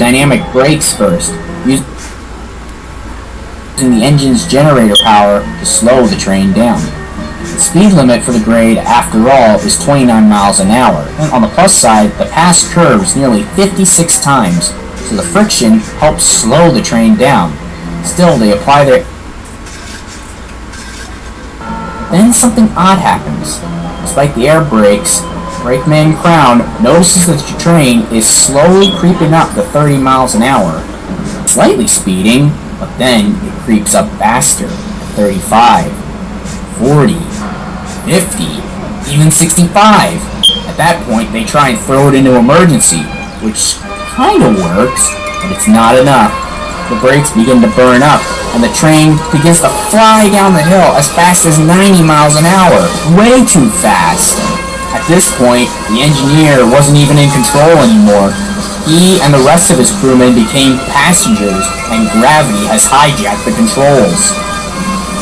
dynamic brakes first, using the engine's generator power to slow the train down. The speed limit for the grade, after all, is 29 miles an hour, and on the plus side, the pass curves nearly 56 times, so the friction helps slow the train down. Still, they apply their... Then something odd happens. Despite the air brakes, Brakeman Crown notices that the train is slowly creeping up to 30 miles an hour, slightly speeding, but then it creeps up faster, 35, 40, 50, even 65. At that point, they try and throw it into emergency, which kinda works, but it's not enough. The brakes begin to burn up, and the train begins to fly down the hill as fast as 90 miles an hour, way too fast. At this point, the engineer wasn't even in control anymore. He and the rest of his crewmen became passengers, and gravity has hijacked the controls.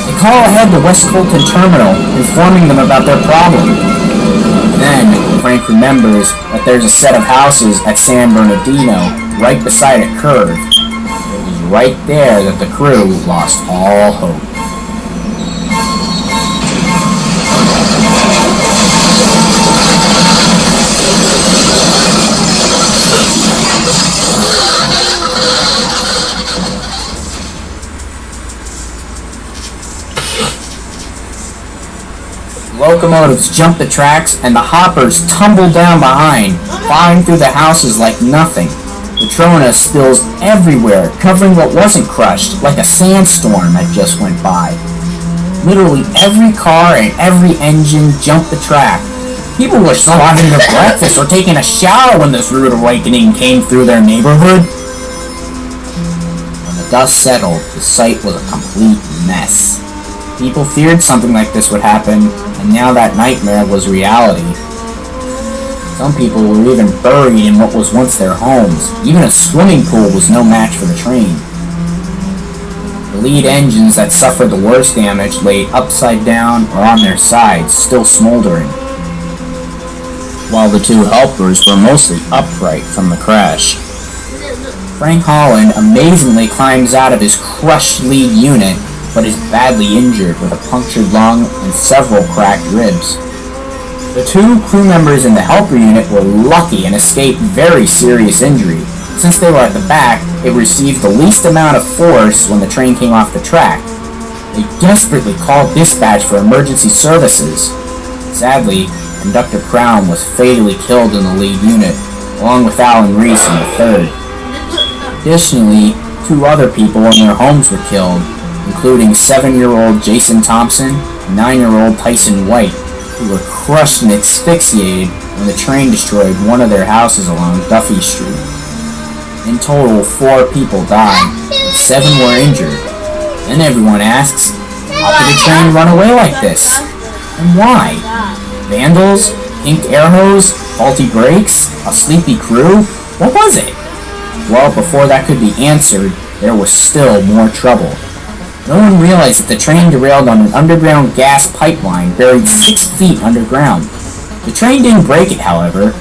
They call ahead to West Colton Terminal, informing them about their problem. Then, Frank remembers that there's a set of houses at San Bernardino, right beside a curve. It was right there that the crew lost all hope. Locomotives jump the tracks, and the hoppers tumble down behind, flying through the houses like nothing. The Trona spills everywhere, covering what wasn't crushed, like a sandstorm that just went by. Literally every car and every engine jumped the track. People were still having their breakfast or taking a shower when this rude awakening came through their neighborhood. When the dust settled, the site was a complete mess. People feared something like this would happen, and now that nightmare was reality. Some people were even buried in what was once their homes. Even a swimming pool was no match for the train. The lead engines that suffered the worst damage lay upside down or on their sides, still smoldering, while the two helpers were mostly upright from the crash. Frank Holland amazingly climbs out of his crushed lead unit, but is badly injured with a punctured lung and several cracked ribs. The two crew members in the helper unit were lucky and escaped very serious injury. Since they were at the back, they received the least amount of force when the train came off the track. They desperately called dispatch for emergency services. Sadly, Conductor Crown was fatally killed in the lead unit, along with Alan Reese in the third. Additionally, two other people in their homes were killed, including 7-year-old Jason Thompson and 9-year-old Tyson White, who were crushed and asphyxiated when the train destroyed one of their houses along Duffy Street. In total, 4 people died, and 7 were injured. Then everyone asks, how could a train run away like this? And why? Vandals? Inked air hose? Faulty brakes? A sleepy crew? What was it? Well, before that could be answered, there was still more trouble. No one realized that the train derailed on an underground gas pipeline buried 6 feet underground. The train didn't break it, however,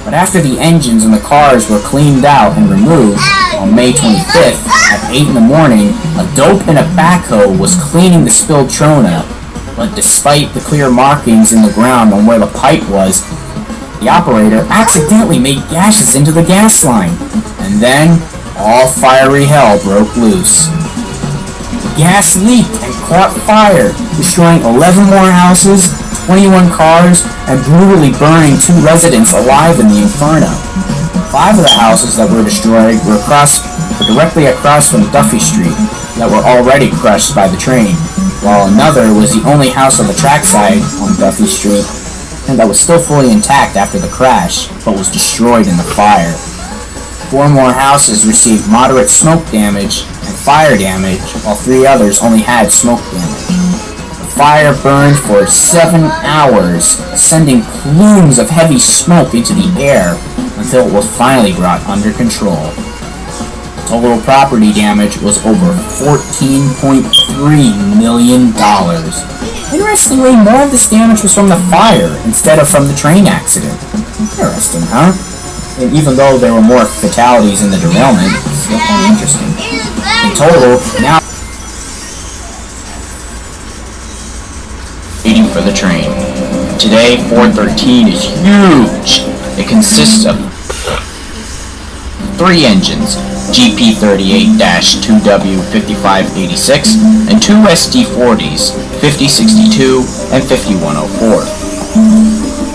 but after the engines and the cars were cleaned out and removed, on May 25th, at 8 in the morning, a dope in a backhoe was cleaning the spilled Trona, but despite the clear markings in the ground on where the pipe was, the operator accidentally made gashes into the gas line, and then all fiery hell broke loose. Gas leaked and caught fire, destroying 11 more houses, 21 cars, and brutally burning 2 residents alive in the inferno. 5 of the houses that were destroyed were directly across from Duffy Street that were already crushed by the train, while another was the only house on the trackside on Duffy Street and that was still fully intact after the crash, but was destroyed in the fire. 4 more houses received moderate smoke damage and fire damage, while 3 others only had smoke damage. The fire burned for 7 hours, sending plumes of heavy smoke into the air until it was finally brought under control. Total property damage was over $14.3 million. Interestingly, more of this damage was from the fire instead of from the train accident. Interesting, huh? And even though there were more fatalities in the derailment, it's still kind of interesting. In total, now waiting for the train. Today, 413 is huge. It consists of 3 engines, GP38-2W5586, and 2 SD40s, 5062 and 5104.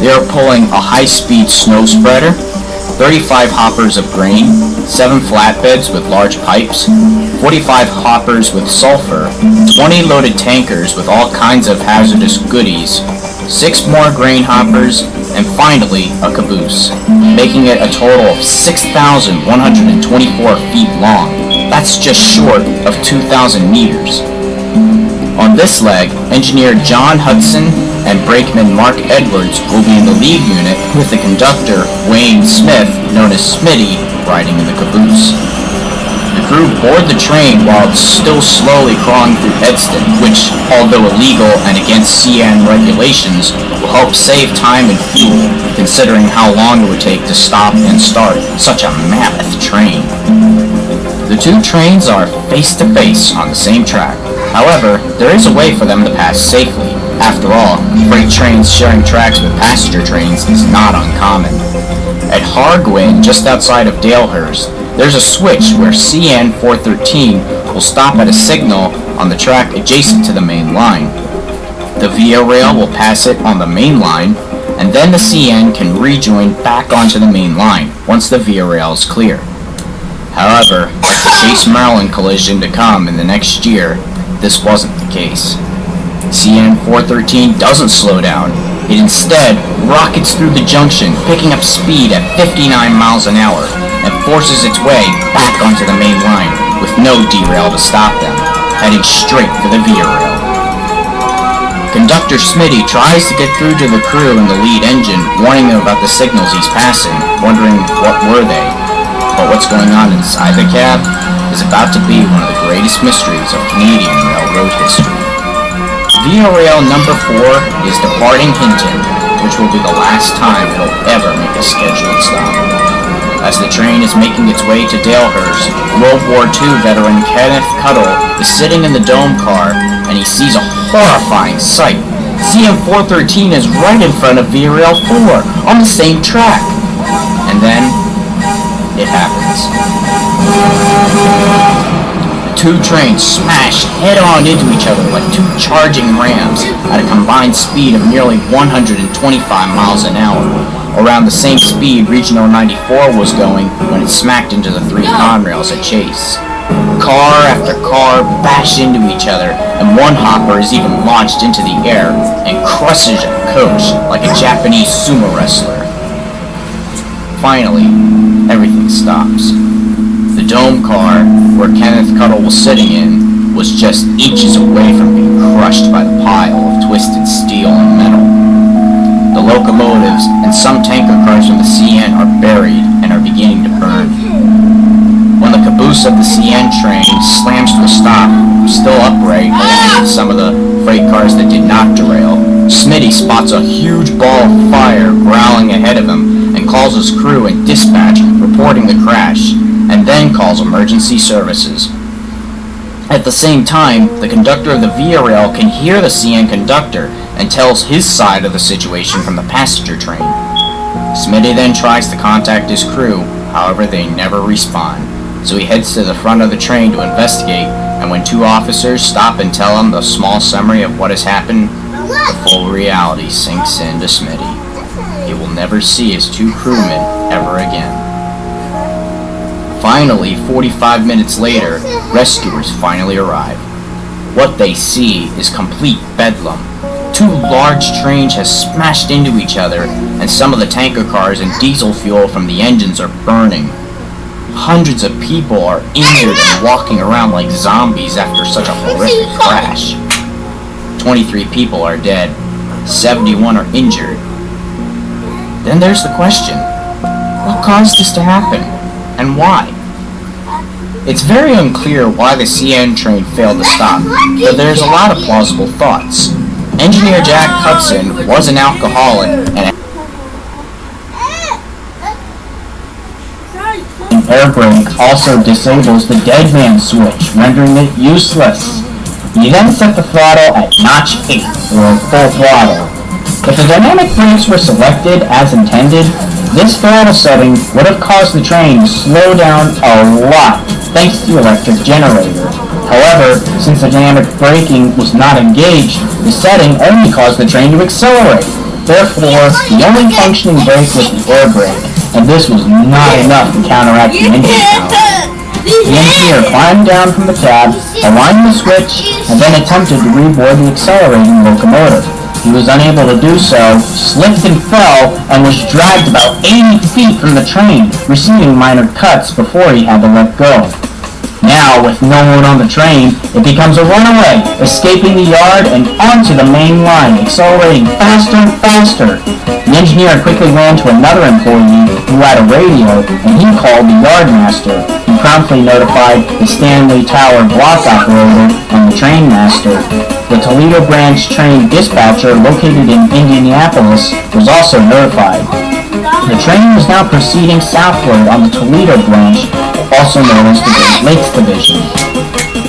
They are pulling a high-speed snow spreader, 35 hoppers of grain, 7 flatbeds with large pipes, 45 hoppers with sulfur, 20 loaded tankers with all kinds of hazardous goodies, 6 more grain hoppers, and finally a caboose, making it a total of 6,124 feet long. That's just short of 2,000 meters. On this leg, engineer John Hudson and brakeman Mark Edwards will be in the lead unit, with the conductor Wayne Smith, known as Smitty, riding in the caboose. The crew board the train while it's still slowly crawling through Edston, which, although illegal and against CN regulations, will help save time and fuel, considering how long it would take to stop and start such a mammoth train. The 2 trains are face-to-face on the same track. However, there is a way for them to pass safely. After all, freight trains sharing tracks with passenger trains is not uncommon. At Hargwin, just outside of Dalehurst, there's a switch where CN 413 will stop at a signal on the track adjacent to the main line. The Via Rail will pass it on the main line, and then the CN can rejoin back onto the main line once the Via Rail is clear. However, Chase Maryland collision to come in the next year, this wasn't the case. CN 413 doesn't slow down. It instead rockets through the junction, picking up speed at 59 miles an hour, and forces its way back onto the main line, with no derail to stop them, heading straight for the Via Rail. Conductor Smitty tries to get through to the crew in the lead engine, warning them about the signals he's passing, wondering what were they. But what's going on inside the cab is about to be one of the greatest mysteries of Canadian railroad history. Via Rail number 4 is departing Hinton, which will be the last time it'll ever make a scheduled stop. As the train is making its way to Dalehurst, World War II veteran Kenneth Cuttle is sitting in the dome car, and he sees a horrifying sight. CN 413 is right in front of Via Rail 4, on the same track. And then, it happens. The 2 trains smash head-on into each other like 2 charging rams at a combined speed of nearly 125 miles an hour, around the same speed Regional 94 was going when it smacked into the 3 Conrails at Chase. Car after car bash into each other, and one hopper is even launched into the air and crushes a coach like a Japanese sumo wrestler. Finally, everything stops. The dome car, where Kenneth Cuttle was sitting in, was just inches away from being crushed by the pile of twisted steel and metal. The locomotives and some tanker cars from the CN are buried and are beginning to burn. When the caboose of the CN train slams to a stop, still upright along with some of the freight cars that did not derail, Smitty spots a huge ball of fire growling ahead of him and calls his crew and dispatch reporting the crash, and then calls emergency services. At the same time, the conductor of the Via Rail can hear the CN conductor and tells his side of the situation from the passenger train. Smitty then tries to contact his crew, however they never respond, so he heads to the front of the train to investigate, and when 2 officers stop and tell him the small summary of what has happened, the full reality sinks into Smitty. He will never see his 2 crewmen ever again. Finally, 45 minutes later, rescuers finally arrive. What they see is complete bedlam. 2 large trains have smashed into each other, and some of the tanker cars and diesel fuel from the engines are burning. Hundreds of people are injured and walking around like zombies after such a horrific crash. 23 people are dead, 71 are injured. Then there's the question, what caused this to happen, and why? It's very unclear why the CN train failed to stop, but there's a lot of plausible thoughts. Engineer Jack Hudson was an alcoholic and air brake also disables the dead man switch, rendering it useless. You then set the throttle at notch 8, or full throttle. If the dynamic brakes were selected as intended, this throttle setting would have caused the train to slow down a lot thanks to the electric generator. However, since the dynamic braking was not engaged, the setting only caused the train to accelerate. Therefore, the only functioning brake was the air brake, and this was not enough to counteract the engine power. The engineer climbed down from the cab, aligned the switch, and then attempted to reboard the accelerating locomotive. He was unable to do so, slipped and fell, and was dragged about 80 feet from the train, receiving minor cuts before he had to let go. Now, with no one on the train, it becomes a runaway, escaping the yard and onto the main line, accelerating faster and faster. The engineer quickly ran to another employee who had a radio, and he called the yardmaster, who promptly notified the Stanley Tower block operator and the train master. The Toledo branch train dispatcher, located in Indianapolis, was also notified. The train was now proceeding southward on the Toledo branch, also known as the Great Lakes Division.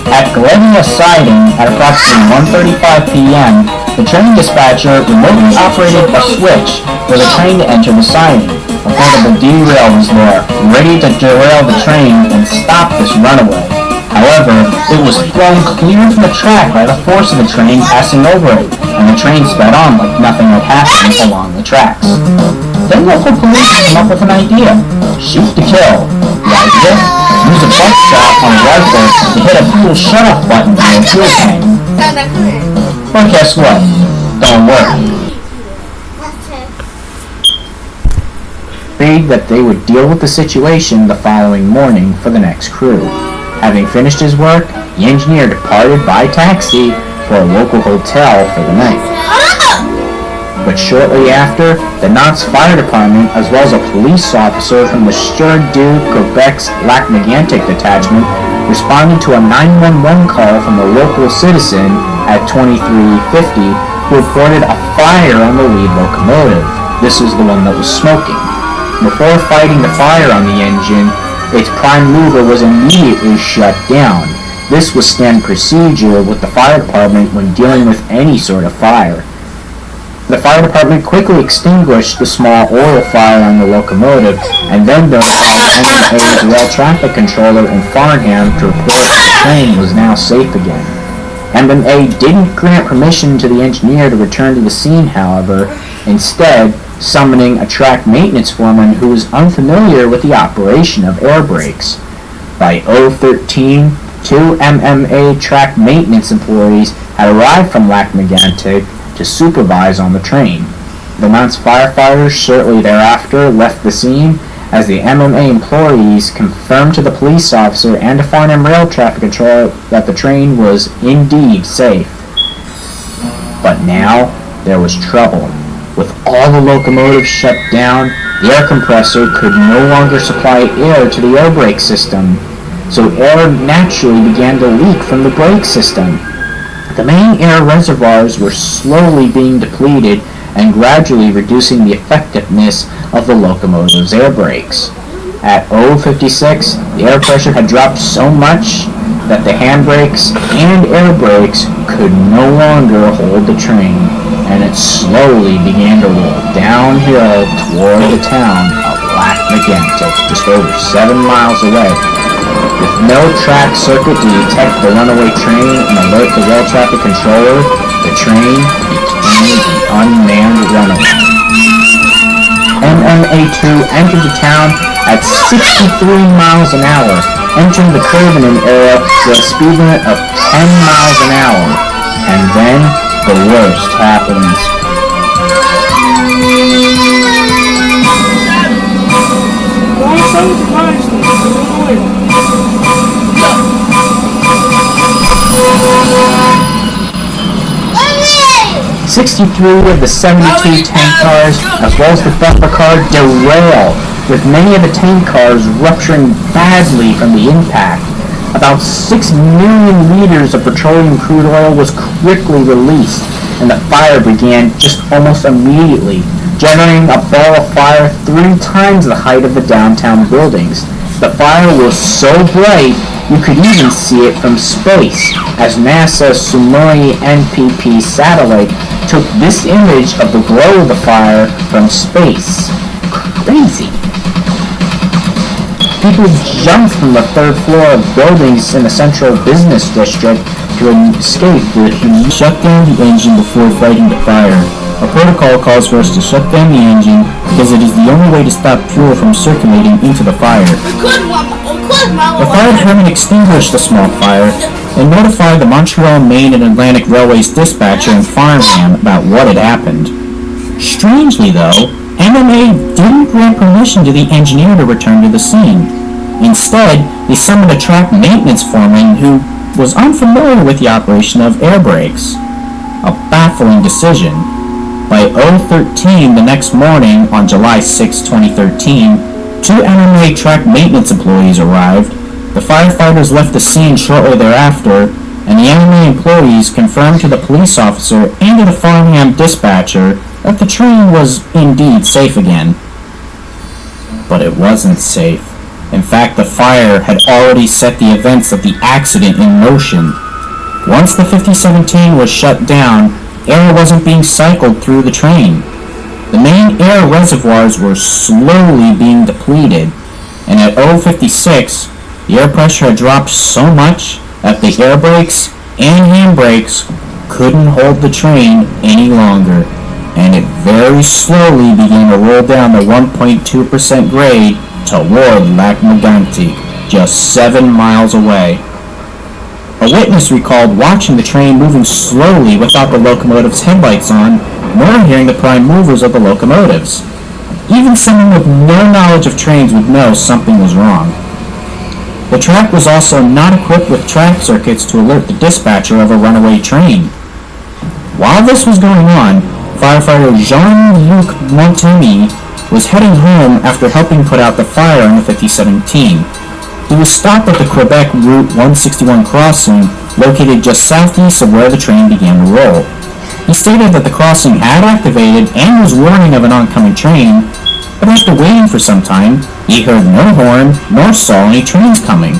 At Glendia Siding at approximately 1:35 p.m., the train dispatcher remotely operated a switch for the train to enter the siding. A portable derail was there, ready to derail the train and stop this runaway. However, it was thrown clear from the track by the force of the train passing over it, and the train sped on like nothing had happened along the tracks. Then local police came up with an idea. Shoot to kill. The idea? Use a buckshot on a rifle to hit a fuel shutoff button on a fuel tank. But guess what? Don't work. Agreed that they would deal with the situation the following morning for the next crew. Having finished his work, the engineer departed by taxi for a local hotel for the night. But shortly after, the Knott's Fire Department, as well as a police officer from the Stewart du Quebec's Lac-Mégantic detachment, responded to a 911 call from a local citizen at 2350 who reported a fire on the lead locomotive. This was the one that was smoking. Before fighting the fire on the engine, its prime mover was immediately shut down. This was standard procedure with the fire department when dealing with any sort of fire. The fire department quickly extinguished the small oil fire on the locomotive and then notified MMA's rail traffic controller in Farnham to report that the train was now safe again. MMA didn't grant permission to the engineer to return to the scene, however, instead summoning a track maintenance foreman who was unfamiliar with the operation of air brakes. By 013, two MMA track maintenance employees had arrived from Lac-Mégantic to supervise on the train. The Knott's firefighters shortly thereafter left the scene as the MMA employees confirmed to the police officer and to Farnham Rail Traffic Control that the train was indeed safe. But now there was trouble. With all the locomotives shut down, the air compressor could no longer supply air to the air brake system, so air naturally began to leak from the brake system. The main air reservoirs were slowly being depleted and gradually reducing the effectiveness of the locomotive's air brakes. At 056, the air pressure had dropped so much that the handbrakes and air brakes could no longer hold the train, and it slowly began to roll downhill toward the town of Lac-Mégantic, just over 7 miles away. With no track circuit to detect the runaway train and alert the rail traffic controller, the train became an unmanned runaway. MMA2 entered the town at 63 miles an hour, entering the curve in an area with a speed limit of 10 miles an hour. And then the worst happens. Why so surprised? 63 of the 72 tank cars, as well as the bumper car, derailed, with many of the tank cars rupturing badly from the impact. About 6 million liters of petroleum crude oil was quickly released, and the fire began just almost immediately, generating a ball of fire 3 times the height of the downtown buildings. The fire was so bright you could even see it from space, as NASA's Sumoi NPP satellite took this image of the glow of the fire from space. Crazy. People jumped from the third floor of buildings in the central business district to escape the heat. Shut down the engine before fighting the fire. A protocol calls for us to shut down the engine because it is the only way to stop fuel from circulating into the fire. The fire department extinguished the small fire and notified the Montreal, Maine and Atlantic Railways dispatcher in Farnham about what had happened. Strangely though, MMA didn't grant permission to the engineer to return to the scene. Instead, they summoned a track maintenance foreman who was unfamiliar with the operation of air brakes. A baffling decision. By 0:13 the next morning, on July 6, 2013, two MMA track maintenance employees arrived. The firefighters left the scene shortly thereafter, and the MMA employees confirmed to the police officer and to the Farnham dispatcher that the train was indeed safe again. But it wasn't safe. In fact, the fire had already set the events of the accident in motion. Once the 5017 was shut down, air wasn't being cycled through the train. The main air reservoirs were slowly being depleted, and at 0:56, the air pressure had dropped so much that the air brakes and handbrakes couldn't hold the train any longer, and it very slowly began to roll down the 1.2% grade toward Lac Mégantic, just 7 miles away. A witness recalled watching the train moving slowly without the locomotive's headlights on, nor hearing the prime movers of the locomotives. Even someone with no knowledge of trains would know something was wrong. The track was also not equipped with track circuits to alert the dispatcher of a runaway train. While this was going on, firefighter Jean-Luc Montemi was heading home after helping put out the fire on the 5017. He was stopped at the Quebec Route 161 crossing, located just southeast of where the train began to roll. He stated that the crossing had activated and was warning of an oncoming train, but after waiting for some time, he heard no horn nor saw any trains coming.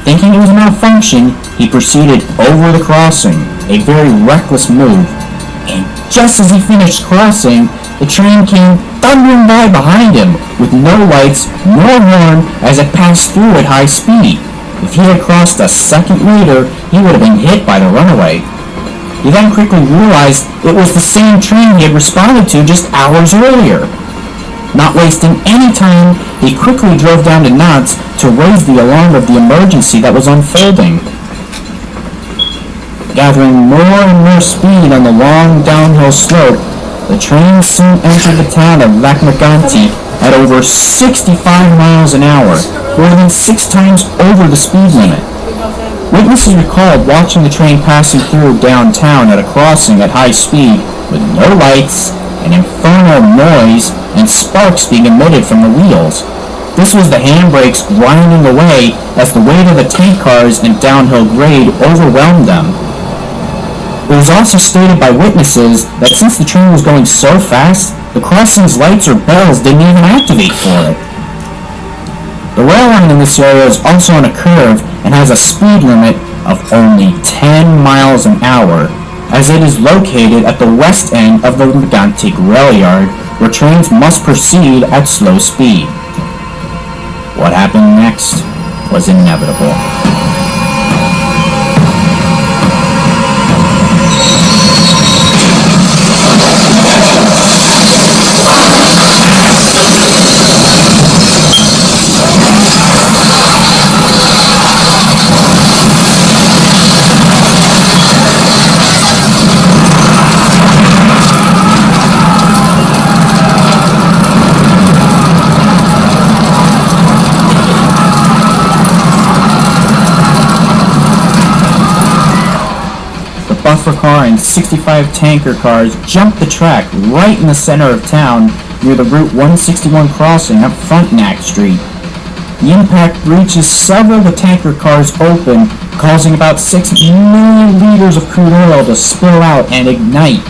Thinking it was a malfunction, he proceeded over the crossing, a very reckless move, and just as he finished crossing, the train came thundering by behind him, with no lights nor horn as it passed through at high speed. If he had crossed a second later, he would have been hit by the runaway. He then quickly realized it was the same train he had responded to just hours earlier. Not wasting any time, he quickly drove down to Nantes to raise the alarm of the emergency that was unfolding. Gathering more and more speed on the long downhill slope, the train soon entered the town of Lac Mégantic at over 65 miles an hour, more than 6 times over the speed limit. Witnesses recalled watching the train passing through downtown at a crossing at high speed with no lights, an infernal noise, and sparks being emitted from the wheels. This was the handbrakes grinding away as the weight of the tank cars and downhill grade overwhelmed them. It was also stated by witnesses that since the train was going so fast, the crossing's lights or bells didn't even activate for it. The rail line in this area is also on a curve and has a speed limit of only 10 miles an hour, as it is located at the west end of the Mégantic rail yard, where trains must proceed at slow speed. What happened next was inevitable. Buffer car and 65 tanker cars jumped the track right in the center of town near the Route 161 crossing up Frontenac Street. The impact breaches several of the tanker cars open, causing about 6 million liters of crude oil to spill out and ignite.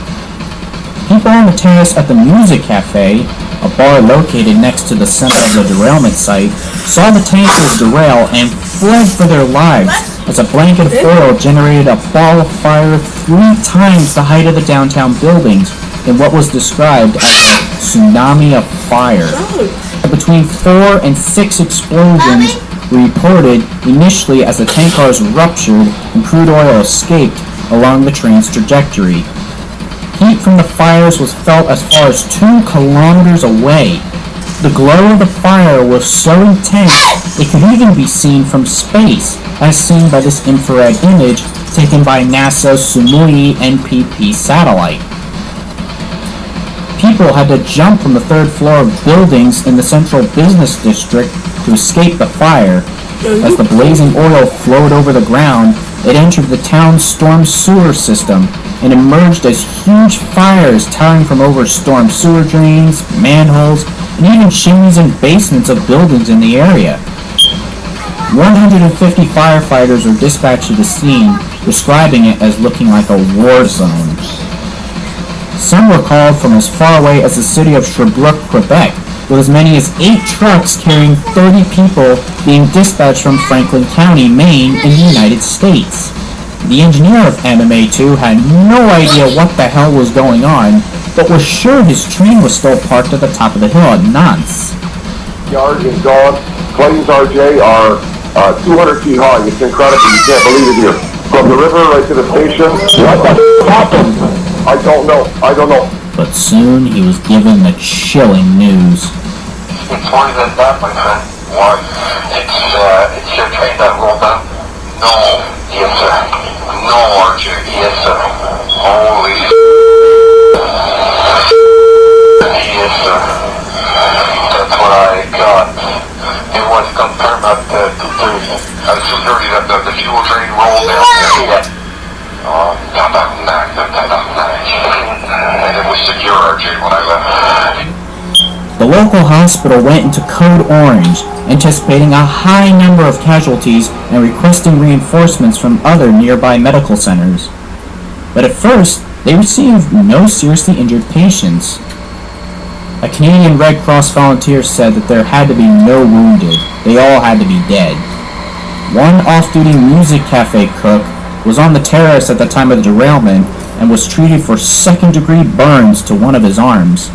People on the terrace at the music cafe a bar located next to the center of the derailment site, saw the tankers derail and fled for their lives as a blanket of oil generated a ball of fire 3 times the height of the downtown buildings in what was described as a tsunami of fire. Between 4 and 6 explosions were reported initially as the tank cars ruptured and crude oil escaped along the train's trajectory. Heat from the fires was felt as far as 2 kilometers away. The glow of the fire was so intense it could even be seen from space, as seen by this infrared image taken by NASA's Sumui NPP satellite. People had to jump from the 3rd floor of buildings in the central business district to escape the fire. As the blazing oil flowed over the ground, it entered the town's storm sewer system and emerged as huge fires towering from over storm sewer drains, manholes, and even chimneys and basements of buildings in the area. 150 firefighters were dispatched to the scene, describing it as looking like a war zone. Some were called from as far away as the city of Sherbrooke, Quebec, with as many as 8 trucks carrying 30 people being dispatched from Franklin County, Maine, in the United States. The engineer of MMA2 had no idea what the hell was going on, but was sure his train was still parked at the top of the hill at Nantes. Yard is gone. Planes, RJ, are 200 feet high. It's incredible. You can't believe it here. From the river right to the station. What the happened? I don't know. But soon he was given the chilling news. It's worse than that, my friend. Why? It's your train that rolled down? No. Yes, sir. No, RJ. Yes, sir. Holy yes, sir. That's what I got. It was confirmed at 2:30. At 2:30 that the fuel train rolled down. Yeah. Oh, and it was secure, RJ, when I left. The local hospital went into code orange, anticipating a high number of casualties and requesting reinforcements from other nearby medical centers. But at first, they received no seriously injured patients. A Canadian Red Cross volunteer said that there had to be no wounded. They all had to be dead. One off-duty music cafe cook was on the terrace at the time of the derailment and was treated for second-degree burns to one of his arms.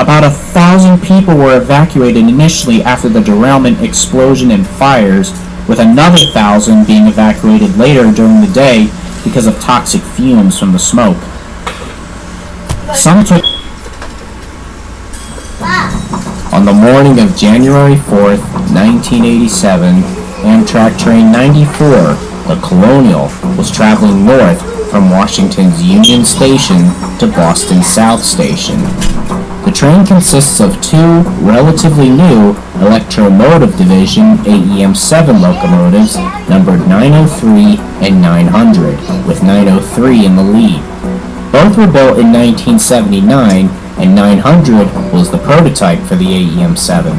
About 1,000 people were evacuated initially after the derailment, explosion, and fires, with another 1,000 being evacuated later during the day because of toxic fumes from the smoke. Some took... On the morning of January 4th, 1987, Amtrak Train 94, the Colonial, was traveling north from Washington's Union Station to Boston South Station. The train consists of 2 relatively new Electromotive Division AEM-7 locomotives numbered 903 and 900, with 903 in the lead. Both were built in 1979, and 900 was the prototype for the AEM-7.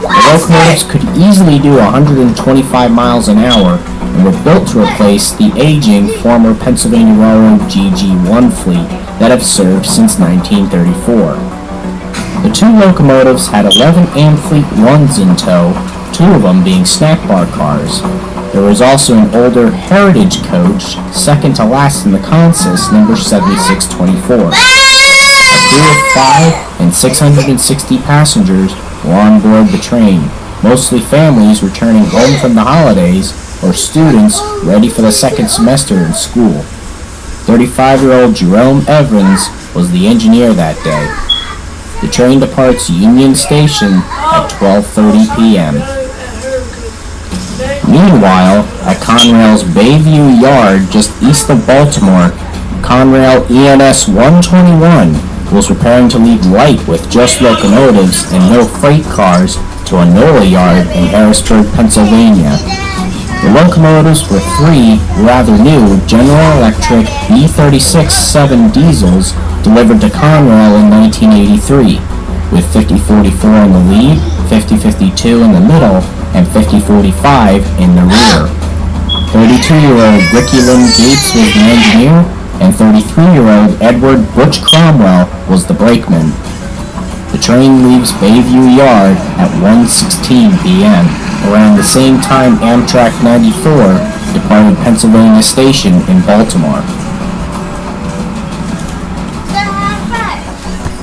The locomotives could easily do 125 miles an hour and were built to replace the aging former Pennsylvania Railroad GG1 fleet that have served since 1934. The 2 locomotives had 11 Amfleet 1s in tow, 2 of them being snack bar cars. There was also an older Heritage coach, second to last in the consist, number 7624. A crew of 5 and 660 passengers were on board the train, mostly families returning home from the holidays or students ready for the second semester in school. 35-year-old Jerome Evans was the engineer that day. The train departs Union Station at 12:30 p.m. Meanwhile, at Conrail's Bayview Yard just east of Baltimore, Conrail ENS 121 was preparing to leave light with just locomotives and no freight cars to Enola Yard in Harrisburg, Pennsylvania. The locomotives were 3 rather new General Electric B36-7 diesels delivered to Conrail in 1983, with 5044 in the lead, 5052 in the middle, and 5045 in the rear. 32-year-old Ricky Lynn Gates was the engineer, and 33-year-old Edward Butch Cromwell was the brakeman. The train leaves Bayview Yard at 1:16 p.m., around the same time Amtrak 94 departed Pennsylvania Station in Baltimore.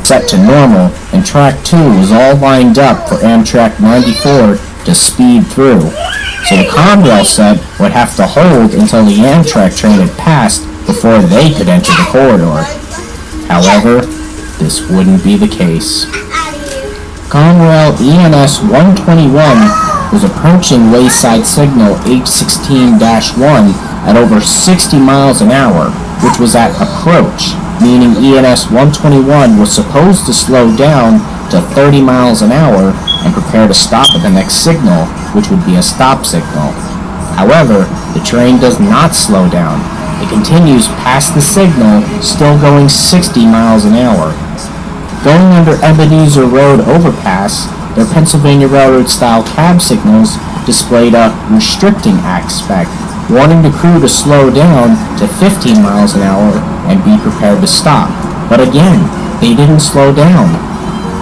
Set to normal, and Track 2 was all lined up for Amtrak 94 to speed through, so the Conrail set would have to hold until the Amtrak train had passed before they could enter the corridor. However, this wouldn't be the case. Conrail ENS 121 was approaching wayside signal H16-1 at over 60 miles an hour, which was at approach, meaning ENS 121 was supposed to slow down to 30 miles an hour and prepare to stop at the next signal, which would be a stop signal. However, the train does not slow down. It continues past the signal, still going 60 miles an hour. Going under Ebenezer Road overpass, their Pennsylvania Railroad-style cab signals displayed a restricting aspect, wanting the crew to slow down to 15 miles an hour and be prepared to stop. But again, they didn't slow down.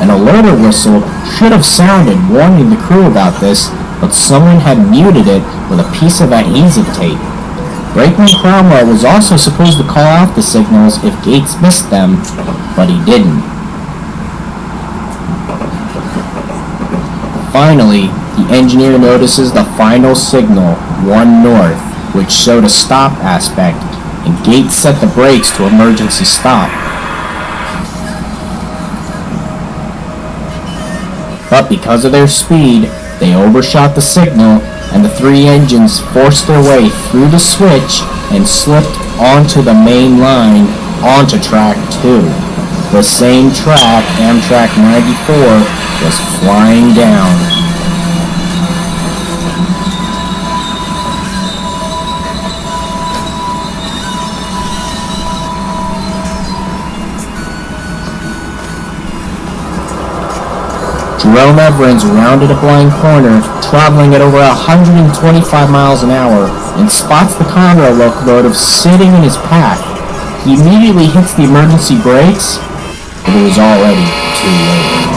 An alerter whistle should have sounded warning the crew about this, but someone had muted it with a piece of adhesive tape. Brakeman Cromwell was also supposed to call out the signals if Gates missed them, but he didn't. Finally, the engineer notices the final signal, 1 north, which showed a stop aspect, and Gates set the brakes to emergency stop. But because of their speed, they overshot the signal, and the 3 engines forced their way through the switch and slipped onto the main line onto Track 2. The same track Amtrak 94 was flying down. Jerome Everins rounded a blind corner, traveling at over 125 miles an hour, and spots the Conrail locomotive sitting in his path. He immediately hits the emergency brakes, but it was already too late.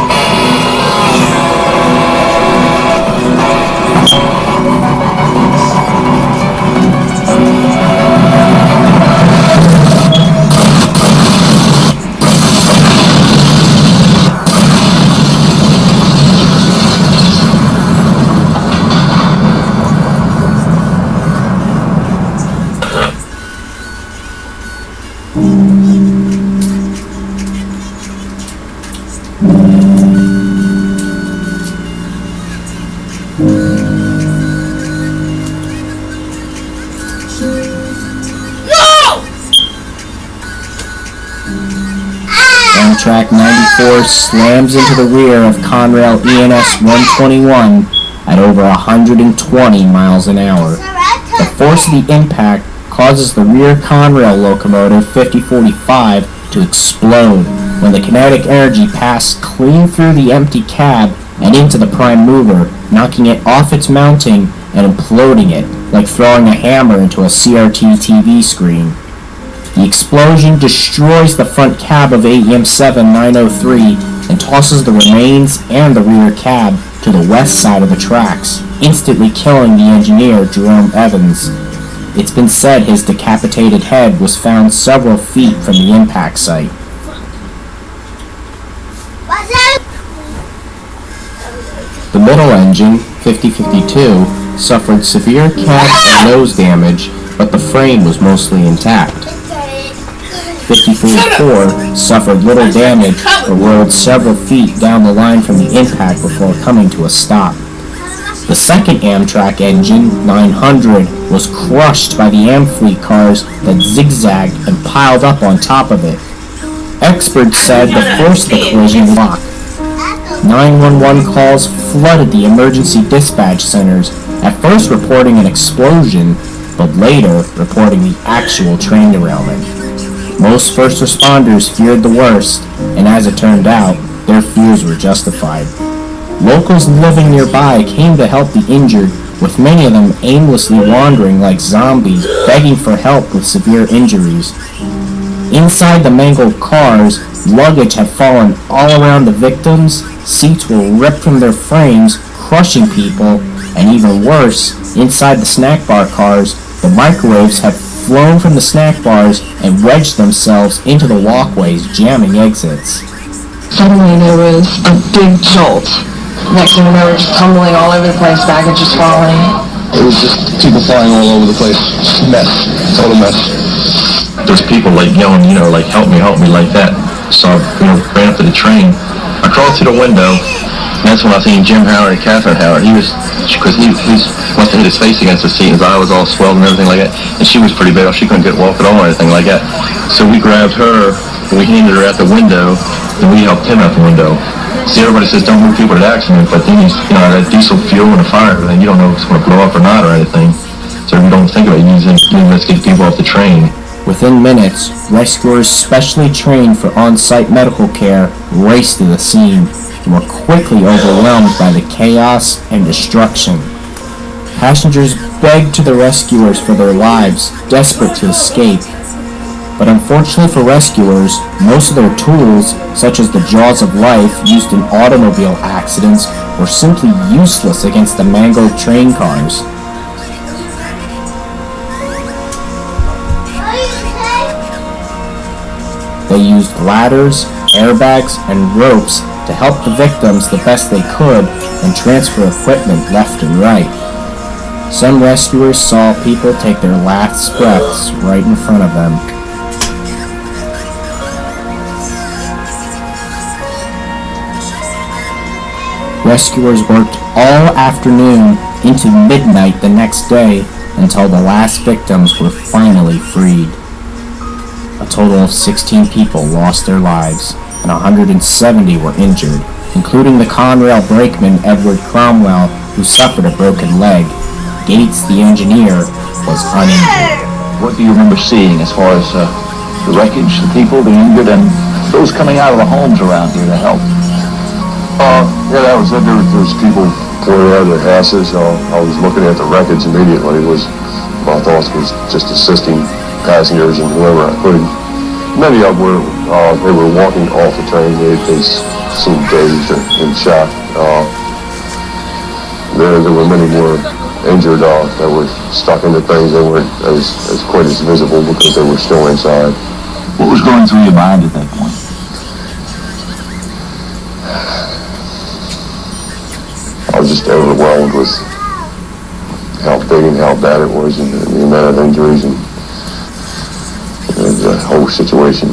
Amtrak 94 slams into the rear of Conrail ENS 121 at over 120 miles an hour. The force of the impact causes the rear Conrail locomotive 5045 to explode when the kinetic energy passed clean through the empty cab and into the prime mover, knocking it off its mounting and imploding it, like throwing a hammer into a CRT TV screen. The explosion destroys the front cab of AEM 7903 and tosses the remains and the rear cab to the west side of the tracks, instantly killing the engineer, Jerome Evans. It's been said his decapitated head was found several feet from the impact site. The middle engine, 5052, suffered severe cab and nose damage, but the frame was mostly intact. 5044 suffered little damage but rolled several feet down the line from the impact before coming to a stop. The second Amtrak engine, 900, was crushed by the Amfleet cars that zigzagged and piled up on top of it. Experts said the force of the collision was shock. 911 calls flooded the emergency dispatch centers, at first reporting an explosion, but later reporting the actual train derailment. Most first responders feared the worst, and as it turned out, their fears were justified. Locals living nearby came to help the injured, with many of them aimlessly wandering like zombies, begging for help with severe injuries. Inside the mangled cars, luggage had fallen all around the victims, seats were ripped from their frames, crushing people, and even worse, inside the snack bar cars, the microwaves had flown from the snack bars and wedged themselves into the walkways, jamming exits. Suddenly there was a big jolt. Next thing you know, we're just tumbling all over the place, baggage just falling. It was just people flying all over the place. Mess. Total mess. There's people like yelling, like help me, like that. So I, ran up to the train. I crawled through the window, and that's when I seen Jim Howard and Catherine Howard. He must have hit his face against the seat, and his eye was all swelled and everything like that. And she was pretty bad. She couldn't walk at all or anything like that. So we grabbed her, and we handed her out the window, and we helped him out the window. See, everybody says don't move people to the accident, but then that diesel fuel and a fire, and you don't know if it's going to blow up or not or anything. So you don't think about it. Let's get people off the train. Within minutes, rescuers specially trained for on-site medical care raced to the scene and were quickly overwhelmed by the chaos and destruction. Passengers begged to the rescuers for their lives, desperate to escape. But unfortunately for rescuers, most of their tools, such as the jaws of life used in automobile accidents, were simply useless against the mangled train cars. They used ladders, airbags, and ropes to help the victims the best they could and transfer equipment left and right. Some rescuers saw people take their last breaths right in front of them. Rescuers worked all afternoon into midnight the next day until the last victims were finally freed. A total of 16 people lost their lives, and 170 were injured, including the Conrail brakeman Edward Cromwell, who suffered a broken leg. Gates, the engineer, was uninjured. What do you remember seeing as far as the wreckage, the people, the injured, and those coming out of the homes around here to help? Yeah, that was it. There was people pouring out of their houses. I was looking at the wreckage immediately. My thoughts was just assisting passengers and whoever I could. Many of them they were walking off the train. They seemed dazed and shocked. There were many more injured that were stuck in the trains. They weren't as quite as visible because they were still inside. What was going through your mind at that point? I was just overwhelmed with how big and how bad it was, and the amount of injuries and the whole situation.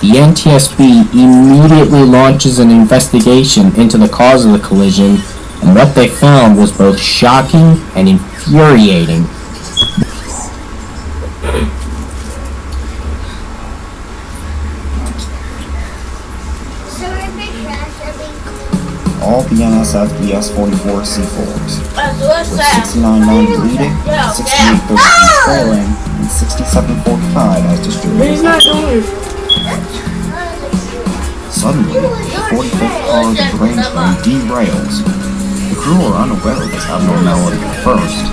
The NTSB immediately launches an investigation into the cause of the collision, and what they found was both shocking and infuriating. All BNSF ES-44 C4s, with 6990 leading, 6832 trailing, and 6745 as distributed. He's not doing it. Suddenly, the 45th car of the grain train derails. The crew are unaware of this abnormality at first,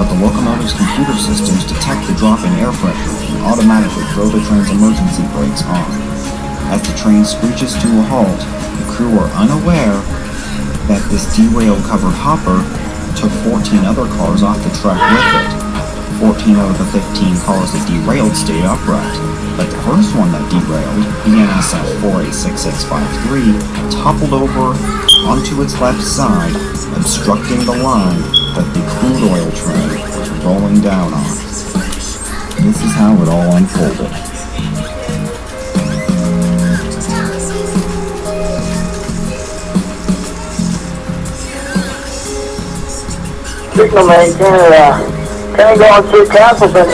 but the locomotive's computer systems detect the drop in air pressure and automatically throw the train's emergency brakes on. As the train screeches to a halt, the crew are unaware that this derailed covered hopper took 14 other cars off the track with it. 14 out of the 15 cars that derailed stayed upright, but the first one that derailed, BNSF 486653, toppled over onto its left side, obstructing the line that the crude oil train was rolling down on. This is how it all unfolded. Signal maintainer, train going through Castleton.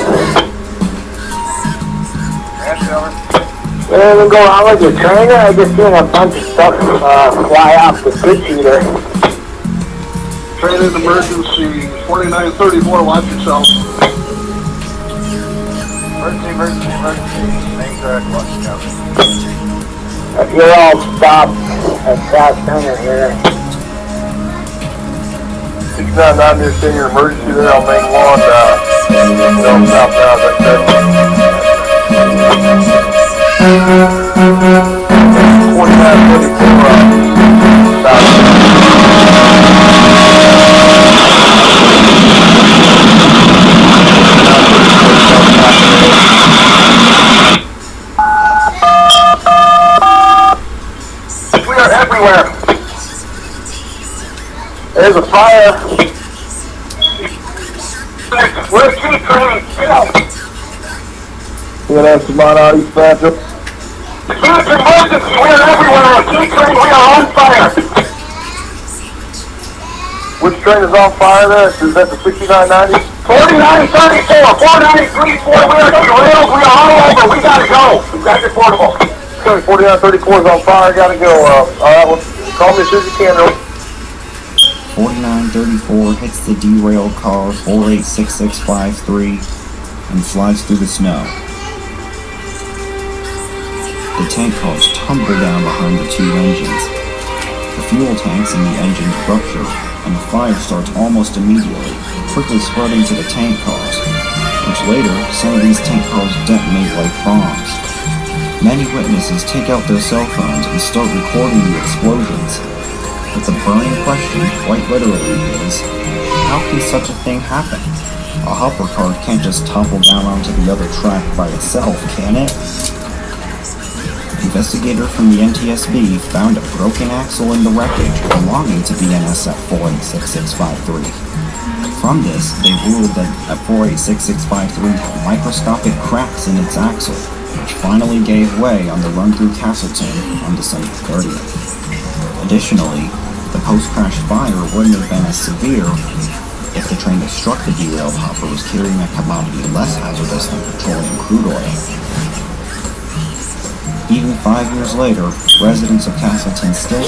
Yeah, we go out with your trainer. I just seen a bunch of stuff fly off the skid steer. Train in emergency, 4934, watch yourself. Emergency, main track, watch yourself. You're all stopped at South Center here. If you're not near your emergency there on main one, Still southbound, that's it. 4934, We are everywhere. There's a fire. We're keep train. Get out. Yeah, that's the Mount East Central. Huge emergency. We are everywhere. Keep train. We are on fire. Which train is on fire there? Is that the 6990? 4934, 4934. We are derailed. We are all over. We gotta go. That's affordable. Okay, 4934 is on fire, gotta go. Alright, well, call me as soon as you can, though. 4934 hits the derailed car 486653 and flies through the snow. The tank cars tumble down behind the two engines. The fuel tanks in the engines rupture, and the fire starts almost immediately, quickly spreading to the tank cars, which later, some of these tank cars detonate like bombs. Many witnesses take out their cell phones and start recording the explosions. But the burning question, quite literally, is, how can such a thing happen? A hopper car can't just topple down onto the other track by itself, can it? Investigators from the NTSB found a broken axle in the wreckage belonging to the NSF 486653. From this, they ruled that at 486653 had microscopic cracks in its axle, which finally gave way on the run through Castleton on December 30th. Additionally, the post-crash fire wouldn't have been as severe if the train that struck the derailed hopper was carrying a commodity less hazardous than petroleum crude oil. Even 5 years later, residents of Castleton still